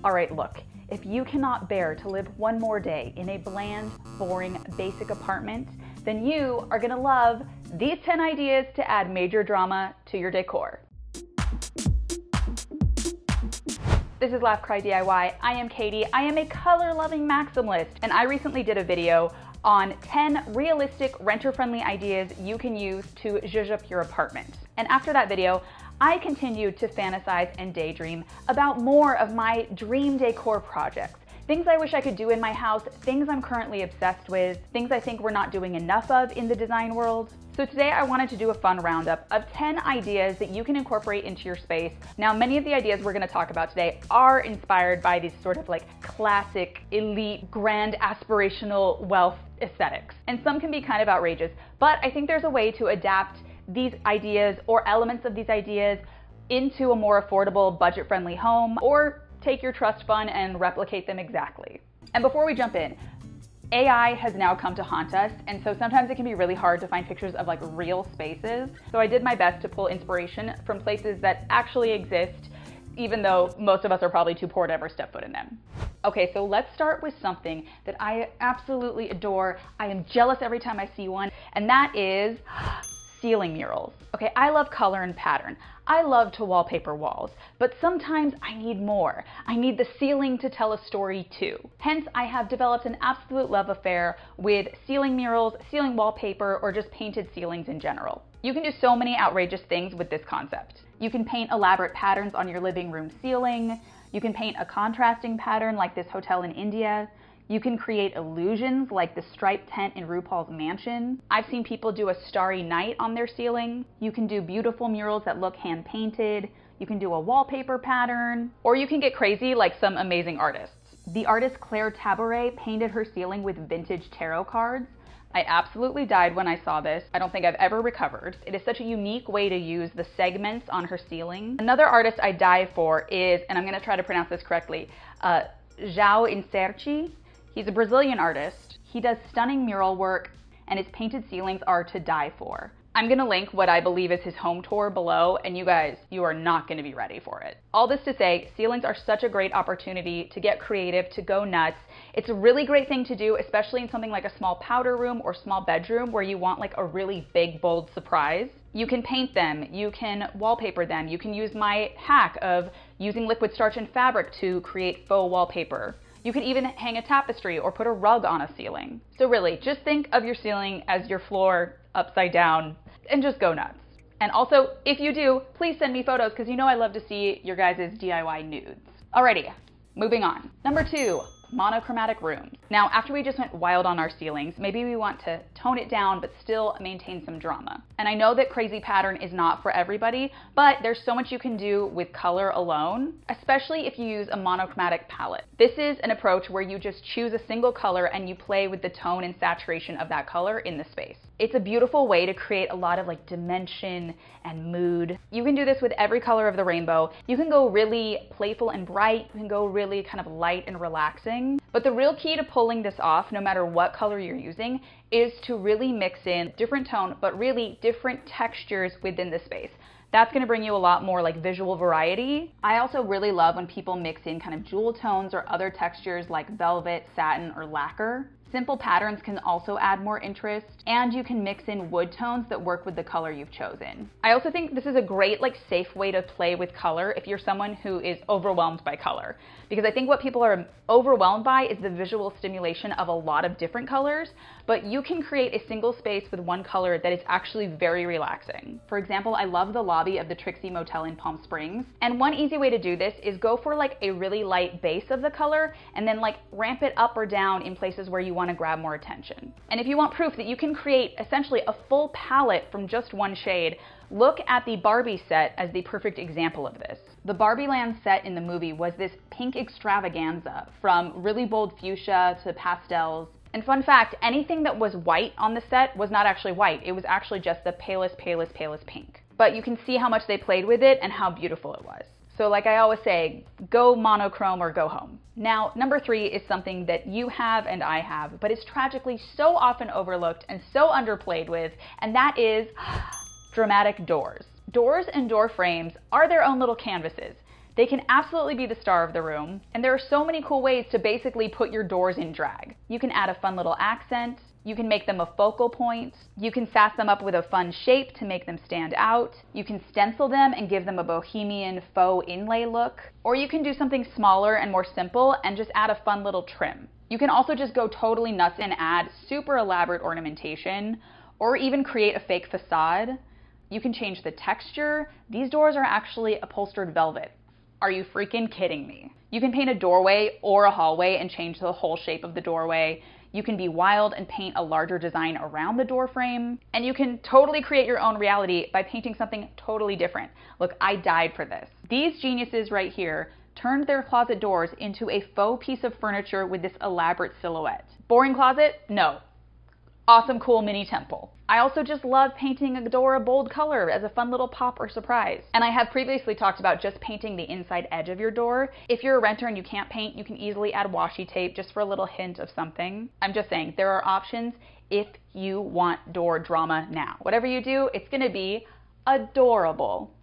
All right, look, if you cannot bear to live one more day in a bland, boring, basic apartment, then you are gonna love these 10 ideas to add major drama to your decor. This is Laugh Cry DIY. I am Katie. I am a color-loving maximalist, and I recently did a video on 10 realistic renter-friendly ideas you can use to zhuzh up your apartment. And after that video, I continued to fantasize and daydream about more of my dream decor projects. Things I wish I could do in my house, things I'm currently obsessed with, things I think we're not doing enough of in the design world. So today I wanted to do a fun roundup of 10 ideas that you can incorporate into your space. Now, many of the ideas we're gonna talk about today are inspired by these sort of like classic, elite, grand, aspirational wealth aesthetics. And some can be kind of outrageous, but I think there's a way to adapt these ideas or elements of these ideas into a more affordable, budget-friendly home, or take your trust fund and replicate them exactly. And before we jump in, AI has now come to haunt us, and so sometimes it can be really hard to find pictures of like real spaces. So I did my best to pull inspiration from places that actually exist, even though most of us are probably too poor to ever step foot in them. Okay, so let's start with something that I absolutely adore. I am jealous every time I see one, and that is ceiling murals. Okay, I love color and pattern. I love to wallpaper walls, but sometimes I need more. I need the ceiling to tell a story too. Hence, I have developed an absolute love affair with ceiling murals, ceiling wallpaper, or just painted ceilings in general. You can do so many outrageous things with this concept. You can paint elaborate patterns on your living room ceiling. You can paint a contrasting pattern like this hotel in India. You can create illusions like the striped tent in RuPaul's mansion. I've seen people do a starry night on their ceiling. You can do beautiful murals that look hand painted. You can do a wallpaper pattern, or you can get crazy like some amazing artists. The artist Claire Tabouret painted her ceiling with vintage tarot cards. I absolutely died when I saw this. I don't think I've ever recovered. It is such a unique way to use the segments on her ceiling. Another artist I die for is, and I'm gonna try to pronounce this correctly, João Incerti. He's a Brazilian artist. He does stunning mural work, and his painted ceilings are to die for. I'm gonna link what I believe is his home tour below, and you guys, you are not gonna be ready for it. All this to say, ceilings are such a great opportunity to get creative, to go nuts. It's a really great thing to do, especially in something like a small powder room or small bedroom where you want like a really big, bold surprise. You can paint them, you can wallpaper them, you can use my hack of using liquid starch and fabric to create faux wallpaper. You could even hang a tapestry or put a rug on a ceiling. So really, just think of your ceiling as your floor upside down and just go nuts. And also, if you do, please send me photos because you know I love to see your guys' DIY nudes. Alrighty, moving on. Number 2, monochromatic rooms. Now, after we just went wild on our ceilings, maybe we want to tone it down but still maintain some drama. And I know that crazy pattern is not for everybody, but there's so much you can do with color alone, especially if you use a monochromatic palette. This is an approach where you just choose a single color and you play with the tone and saturation of that color in the space. It's a beautiful way to create a lot of like dimension and mood. You can do this with every color of the rainbow. You can go really playful and bright. You can go really kind of light and relaxing. But the real key to pulling this off, no matter what color you're using, is to really mix in different tone, but really different textures within the space. That's gonna bring you a lot more like visual variety. I also really love when people mix in kind of jewel tones or other textures like velvet, satin, or lacquer. Simple patterns can also add more interest, and you can mix in wood tones that work with the color you've chosen. I also think this is a great, like, safe way to play with color if you're someone who is overwhelmed by color. Because I think what people are overwhelmed by is the visual stimulation of a lot of different colors, but you can create a single space with one color that is actually very relaxing. For example, I love the lobby of the Trixie Motel in Palm Springs, and one easy way to do this is go for like a really light base of the color and then like ramp it up or down in places where you want to grab more attention. And if you want proof that you can create essentially a full palette from just one shade, look at the Barbie set as the perfect example of this. The Barbie Land set in the movie was this pink extravaganza from really bold fuchsia to pastels. And fun fact, anything that was white on the set was not actually white. It was actually just the palest, palest, palest pink. But you can see how much they played with it and how beautiful it was. So like I always say, go monochrome or go home. Now, number 3 is something that you have and I have, but it's tragically so often overlooked and so underplayed with, and that is dramatic doors. Doors and door frames are their own little canvases. They can absolutely be the star of the room, and there are so many cool ways to basically put your doors in drag. You can add a fun little accent, you can make them a focal point, you can sass them up with a fun shape to make them stand out, you can stencil them and give them a bohemian faux inlay look, or you can do something smaller and more simple and just add a fun little trim. You can also just go totally nuts and add super elaborate ornamentation, or even create a fake facade. You can change the texture. These doors are actually upholstered velvet. Are you freaking kidding me? You can paint a doorway or a hallway and change the whole shape of the doorway. You can be wild and paint a larger design around the door frame. And you can totally create your own reality by painting something totally different. Look, I died for this. These geniuses right here turned their closet doors into a faux piece of furniture with this elaborate silhouette. Boring closet? No. Awesome, cool mini temple. I also just love painting a door a bold color as a fun little pop or surprise. And I have previously talked about just painting the inside edge of your door. If you're a renter and you can't paint, you can easily add washi tape just for a little hint of something. I'm just saying, there are options if you want door drama now. Whatever you do, it's gonna be adorable.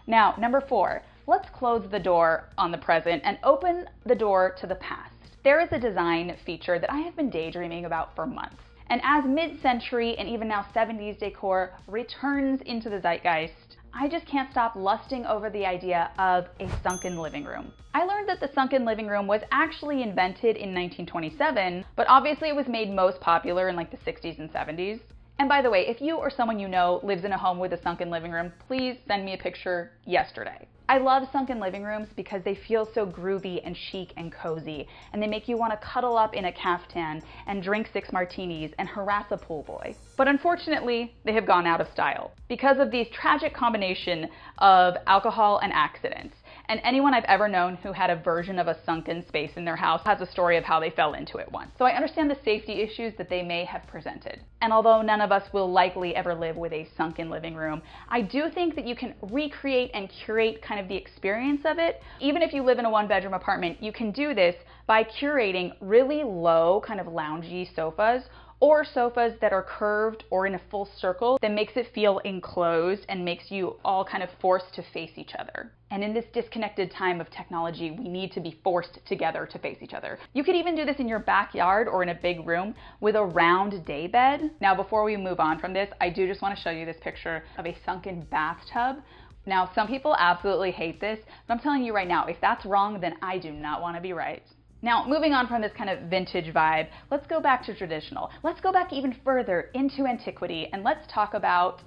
Now, number 4, let's close the door on the present and open the door to the past. There is a design feature that I have been daydreaming about for months. And as mid-century and even now 70s decor returns into the zeitgeist, I just can't stop lusting over the idea of a sunken living room. I learned that the sunken living room was actually invented in 1927, but obviously it was made most popular in like the 60s and 70s. And by the way, if you or someone you know lives in a home with a sunken living room, please send me a picture yesterday. I love sunken living rooms because they feel so groovy and chic and cozy, and they make you want to cuddle up in a caftan and drink 6 martinis and harass a pool boy. But unfortunately, they have gone out of style because of these tragic combination of alcohol and accidents. And anyone I've ever known who had a version of a sunken space in their house has a story of how they fell into it once. So I understand the safety issues that they may have presented. And although none of us will likely ever live with a sunken living room, I do think that you can recreate and curate kind of the experience of it. Even if you live in a 1-bedroom apartment, you can do this by curating really low kind of loungy sofas, or sofas that are curved or in a full circle that makes it feel enclosed and makes you all kind of forced to face each other. And in this disconnected time of technology, we need to be forced together to face each other. You could even do this in your backyard or in a big room with a round day bed. Now, before we move on from this, I do just want to show you this picture of a sunken bathtub. Now, some people absolutely hate this, but I'm telling you right now, if that's wrong, then I do not want to be right. Now, moving on from this kind of vintage vibe, let's go back to traditional. Let's go back even further into antiquity, and let's talk about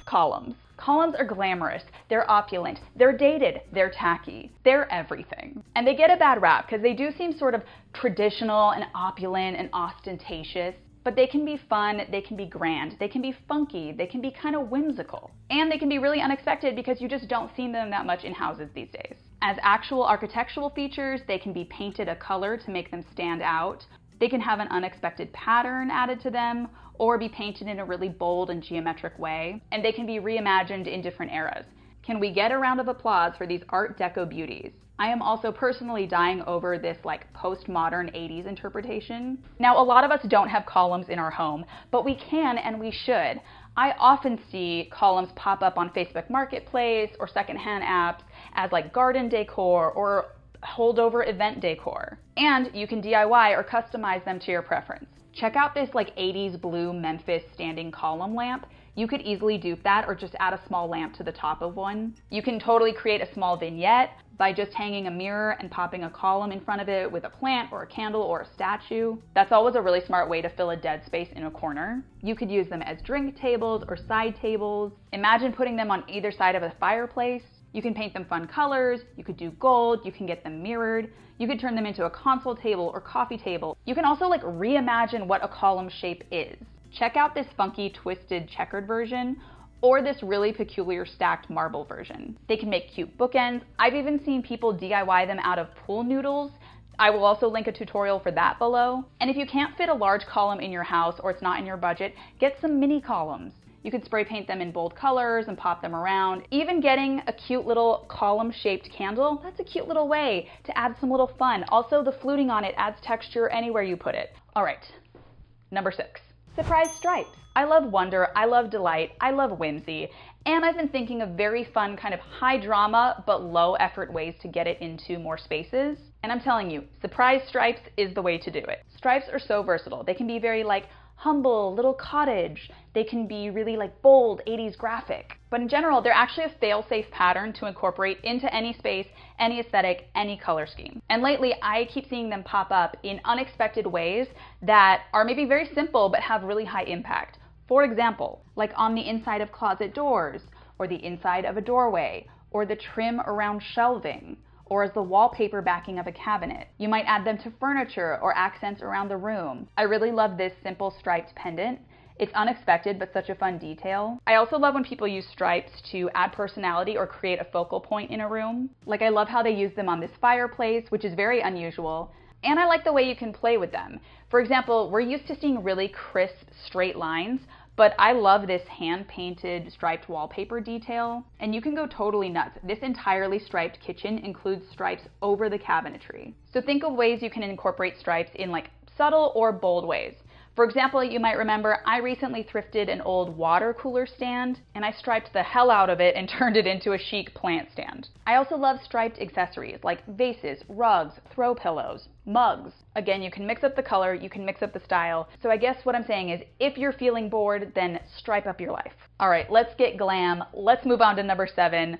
columns. Columns are glamorous, they're opulent, they're dated, they're tacky, they're everything. And they get a bad rap because they do seem sort of traditional and opulent and ostentatious, but they can be fun, they can be grand, they can be funky, they can be kind of whimsical. And they can be really unexpected because you just don't see them that much in houses these days. As actual architectural features, they can be painted a color to make them stand out. They can have an unexpected pattern added to them, or be painted in a really bold and geometric way. And they can be reimagined in different eras. Can we get a round of applause for these Art Deco beauties? I am also personally dying over this like postmodern 80s interpretation. Now, a lot of us don't have columns in our home, but we can and we should. I often see columns pop up on Facebook Marketplace or secondhand apps as like garden decor or holdover event decor. And you can DIY or customize them to your preference. Check out this like 80s blue Memphis standing column lamp. You could easily dupe that or just add a small lamp to the top of one. You can totally create a small vignette by just hanging a mirror and popping a column in front of it with a plant or a candle or a statue. That's always a really smart way to fill a dead space in a corner. You could use them as drink tables or side tables. Imagine putting them on either side of a fireplace. You can paint them fun colors, you could do gold, you can get them mirrored, you could turn them into a console table or coffee table. You can also like reimagine what a column shape is. Check out this funky twisted checkered version or this really peculiar stacked marble version. They can make cute bookends. I've even seen people DIY them out of pool noodles. I will also link a tutorial for that below. And if you can't fit a large column in your house or it's not in your budget, get some mini columns. You could spray paint them in bold colors and pop them around. Even getting a cute little column-shaped candle, that's a cute little way to add some little fun. Also, the fluting on it adds texture anywhere you put it. All right, number 6. Surprise stripes. I love wonder, I love delight, I love whimsy, and I've been thinking of very fun kind of high drama but low effort ways to get it into more spaces. And I'm telling you, surprise stripes is the way to do it. Stripes are so versatile. They can be very like humble, little cottage. They can be really like bold, 80s graphic. But in general, they're actually a fail-safe pattern to incorporate into any space, any aesthetic, any color scheme. And lately, I keep seeing them pop up in unexpected ways that are maybe very simple but have really high impact. For example, like on the inside of closet doors, or the inside of a doorway, or the trim around shelving, or as the wallpaper backing of a cabinet. You might add them to furniture or accents around the room. I really love this simple striped pendant. It's unexpected, but such a fun detail. I also love when people use stripes to add personality or create a focal point in a room. Like I love how they use them on this fireplace, which is very unusual. And I like the way you can play with them. For example, we're used to seeing really crisp, straight lines, but I love this hand-painted striped wallpaper detail, and you can go totally nuts. This entirely striped kitchen includes stripes over the cabinetry. So think of ways you can incorporate stripes in like subtle or bold ways. For example, you might remember I recently thrifted an old water cooler stand, and I striped the hell out of it and turned it into a chic plant stand. I also love striped accessories like vases, rugs, throw pillows, mugs. Again, you can mix up the color, you can mix up the style. So I guess what I'm saying is if you're feeling bored, then stripe up your life. All right, let's get glam. Let's move on to number 7.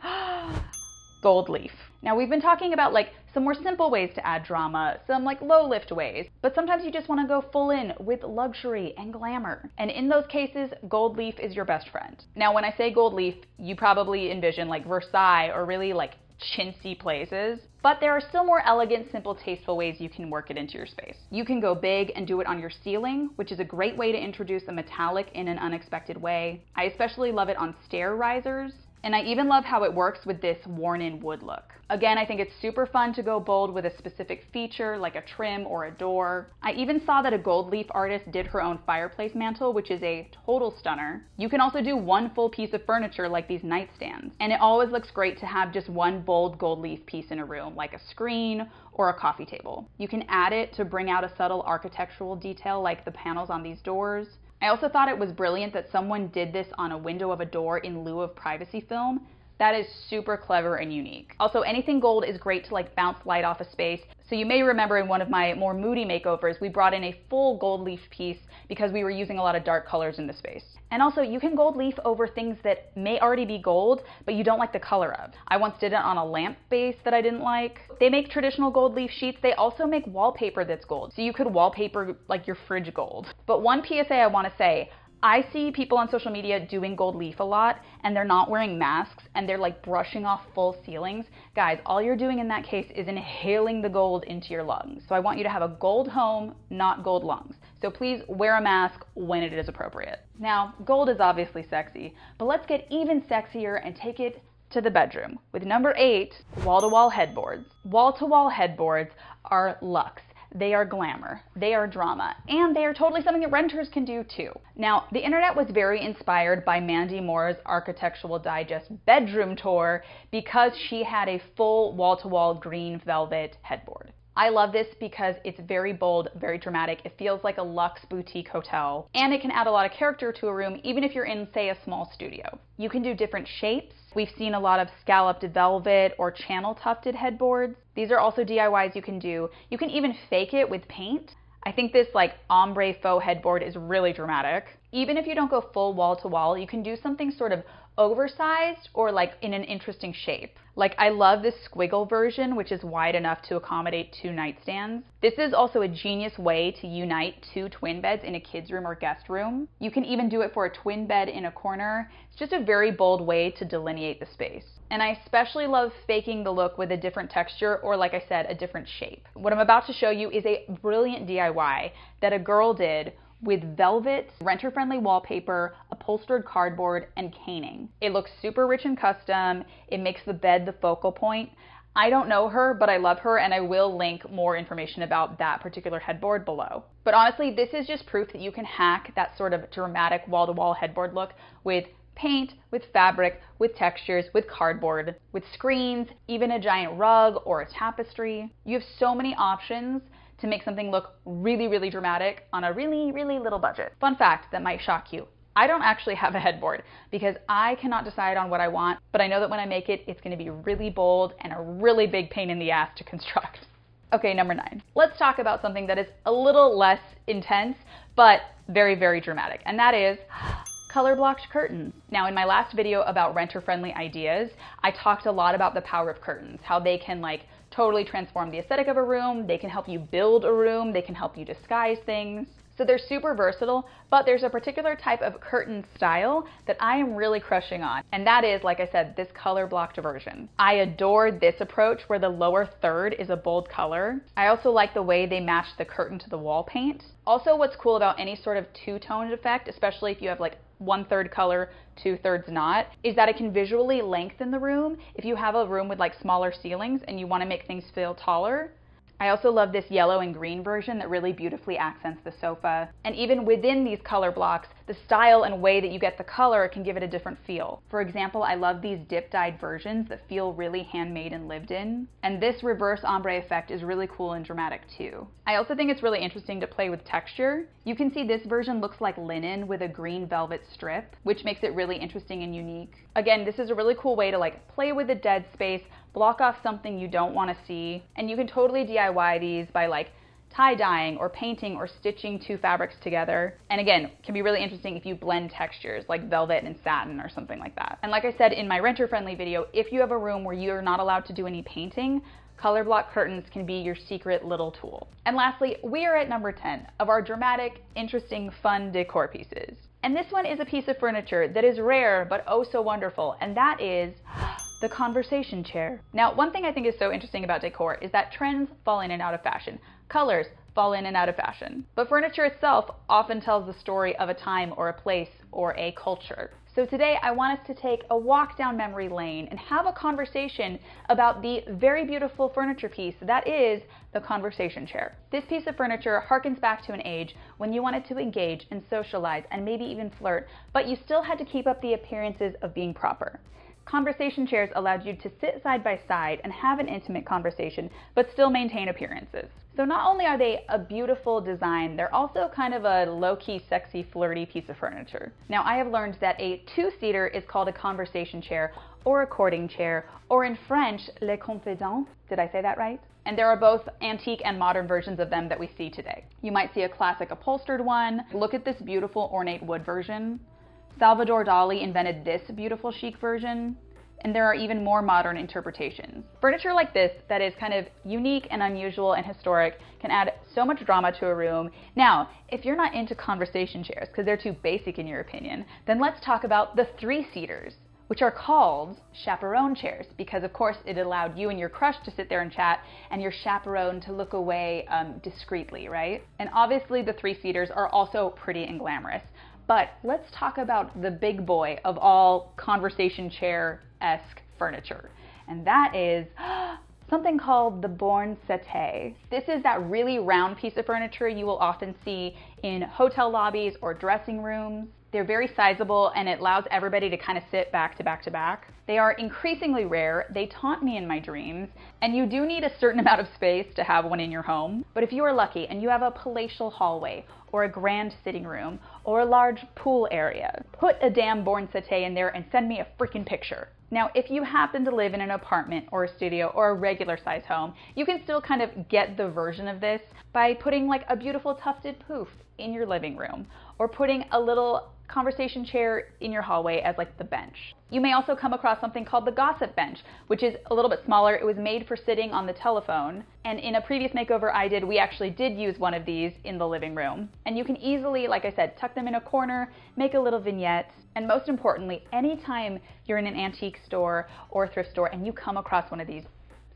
Gold leaf. Now we've been talking about like some more simple ways to add drama, some like low lift ways, but sometimes you just want to go full in with luxury and glamour. And in those cases, gold leaf is your best friend. Now when I say gold leaf, you probably envision like Versailles or really like chintzy places, but there are still more elegant, simple, tasteful ways you can work it into your space. You can go big and do it on your ceiling, which is a great way to introduce a metallic in an unexpected way. I especially love it on stair risers. And I even love how it works with this worn-in wood look. Again, I think it's super fun to go bold with a specific feature like a trim or a door. I even saw that a gold leaf artist did her own fireplace mantle, which is a total stunner. You can also do one full piece of furniture like these nightstands. And it always looks great to have just one bold gold leaf piece in a room, like a screen or a coffee table. You can add it to bring out a subtle architectural detail like the panels on these doors. I also thought it was brilliant that someone did this on a window of a door in lieu of privacy film. That is super clever and unique. Also, anything gold is great to like bounce light off a space. So you may remember in one of my more moody makeovers, we brought in a full gold leaf piece because we were using a lot of dark colors in the space. And also you can gold leaf over things that may already be gold, but you don't like the color of. I once did it on a lamp base that I didn't like. They make traditional gold leaf sheets. They also make wallpaper that's gold. So you could wallpaper like your fridge gold. But one PSA I want to say, I see people on social media doing gold leaf a lot and they're not wearing masks and they're like brushing off full ceilings. Guys, all you're doing in that case is inhaling the gold into your lungs. So I want you to have a gold home, not gold lungs. So please wear a mask when it is appropriate. Now, gold is obviously sexy, but let's get even sexier and take it to the bedroom with number 8, wall-to-wall headboards. Wall-to-wall headboards are luxe. They are glamour, they are drama, and they are totally something that renters can do too. Now, the internet was very inspired by Mandy Moore's Architectural Digest bedroom tour because she had a full wall-to-wall green velvet headboard. I love this because it's very bold, very dramatic. It feels like a luxe boutique hotel, and it can add a lot of character to a room, even if you're in, say, a small studio. You can do different shapes. We've seen a lot of scalloped velvet or channel tufted headboards. These are also DIYs you can do. You can even fake it with paint. I think this like ombre faux headboard is really dramatic. Even if you don't go full wall to wall, you can do something sort of oversized or like in an interesting shape. Like I love this squiggle version, which is wide enough to accommodate 2 nightstands. This is also a genius way to unite 2 twin beds in a kid's room or guest room. You can even do it for a twin bed in a corner. It's just a very bold way to delineate the space. And I especially love faking the look with a different texture or, like I said, a different shape. What I'm about to show you is a brilliant DIY that a girl did with velvet, renter-friendly wallpaper, upholstered cardboard, and caning. It looks super rich and custom. It makes the bed the focal point. I don't know her, but I love her, and I will link more information about that particular headboard below. But honestly, this is just proof that you can hack that sort of dramatic wall-to-wall headboard look with paint, with fabric, with textures, with cardboard, with screens, even a giant rug or a tapestry. You have so many options to make something look really, really dramatic on a really, really little budget. Fun fact that might shock you. I don't actually have a headboard because I cannot decide on what I want, but I know that when I make it, it's going to be really bold and a really big pain in the ass to construct. Okay, number 9. Let's talk about something that is a little less intense, but very, very dramatic, and that is color blocked curtains. Now, in my last video about renter-friendly ideas, I talked a lot about the power of curtains, how they can like totally transform the aesthetic of a room, they can help you build a room, they can help you disguise things. So they're super versatile, but there's a particular type of curtain style that I am really crushing on. And that is, like I said, this color blocked version. I adore this approach where the lower third is a bold color. I also like the way they match the curtain to the wall paint. Also, what's cool about any sort of two-toned effect, especially if you have like 1/3 color, 2/3 not, is that it can visually lengthen the room if you have a room with like smaller ceilings and you want to make things feel taller. I also love this yellow and green version that really beautifully accents the sofa. And even within these color blocks, the style and way that you get the color can give it a different feel. For example, I love these dip-dyed versions that feel really handmade and lived in. And this reverse ombre effect is really cool and dramatic too. I also think it's really interesting to play with texture. You can see this version looks like linen with a green velvet strip, which makes it really interesting and unique. Again, this is a really cool way to like play with the dead space, block off something you don't want to see, and you can totally DIY these by like tie-dyeing or painting or stitching two fabrics together. And again, can be really interesting if you blend textures like velvet and satin or something like that. And like I said in my renter-friendly video, if you have a room where you're not allowed to do any painting, color block curtains can be your secret little tool. And lastly, we are at number 10 of our dramatic, interesting, fun decor pieces. And this one is a piece of furniture that is rare but oh so wonderful, and that is the conversation chair. Now, one thing I think is so interesting about decor is that trends fall in and out of fashion. Colors fall in and out of fashion. But furniture itself often tells the story of a time or a place or a culture. So today I want us to take a walk down memory lane and have a conversation about the very beautiful furniture piece that is the conversation chair. This piece of furniture harkens back to an age when you wanted to engage and socialize and maybe even flirt, but you still had to keep up the appearances of being proper. Conversation chairs allowed you to sit side by side and have an intimate conversation, but still maintain appearances. So not only are they a beautiful design, they're also kind of a low-key, sexy, flirty piece of furniture. Now, I have learned that a two-seater is called a conversation chair or a courting chair, or in French, le confident. Did I say that right? And there are both antique and modern versions of them that we see today. You might see a classic upholstered one. Look at this beautiful ornate wood version. Salvador Dali invented this beautiful chic version, and there are even more modern interpretations. Furniture like this that is kind of unique and unusual and historic can add so much drama to a room. Now, if you're not into conversation chairs because they're too basic in your opinion, then let's talk about the three-seaters, which are called chaperone chairs because of course it allowed you and your crush to sit there and chat and your chaperone to look away discreetly, right? And obviously the three-seaters are also pretty and glamorous. But let's talk about the big boy of all conversation chair-esque furniture, and that is something called the born settee. This is that really round piece of furniture you will often see in hotel lobbies or dressing rooms. They're very sizable and it allows everybody to kind of sit back to back to back. They are increasingly rare, they taunt me in my dreams, and you do need a certain amount of space to have one in your home. But if you are lucky and you have a palatial hallway or a grand sitting room or a large pool area, put a damn born settee in there and send me a freaking picture. Now, if you happen to live in an apartment or a studio or a regular size home, you can still kind of get the version of this by putting like a beautiful tufted poof in your living room or putting a little conversation chair in your hallway as like the bench. You may also come across something called the gossip bench, which is a little bit smaller. It was made for sitting on the telephone. And in a previous makeover I did, we actually did use one of these in the living room. And you can easily, like I said, tuck them in a corner, make a little vignette. And most importantly, anytime you're in an antique store or thrift store and you come across one of these,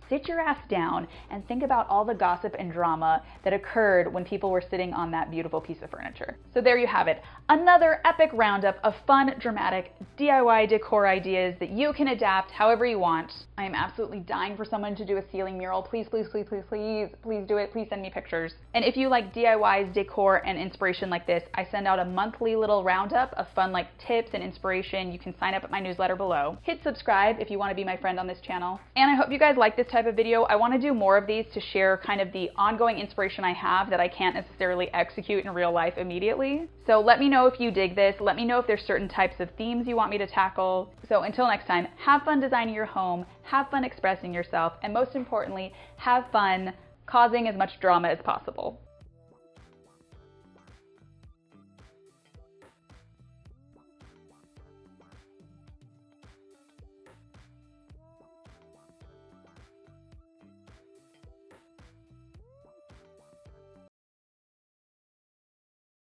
sit your ass down and think about all the gossip and drama that occurred when people were sitting on that beautiful piece of furniture. So there you have it. Another epic roundup of fun, dramatic DIY decor ideas that you can adapt however you want. I am absolutely dying for someone to do a ceiling mural. Please, please, please, please, please, please do it. Please send me pictures. And if you like DIYs, decor, and inspiration like this, I send out a monthly little roundup of fun like tips and inspiration. You can sign up at my newsletter below. Hit subscribe if you want to be my friend on this channel. And I hope you guys like this type type of video. I want to do more of these to share kind of the ongoing inspiration I have that I can't necessarily execute in real life immediately. So let me know if you dig this. Let me know if there's certain types of themes you want me to tackle. So until next time, have fun designing your home, have fun expressing yourself, and most importantly, have fun causing as much drama as possible.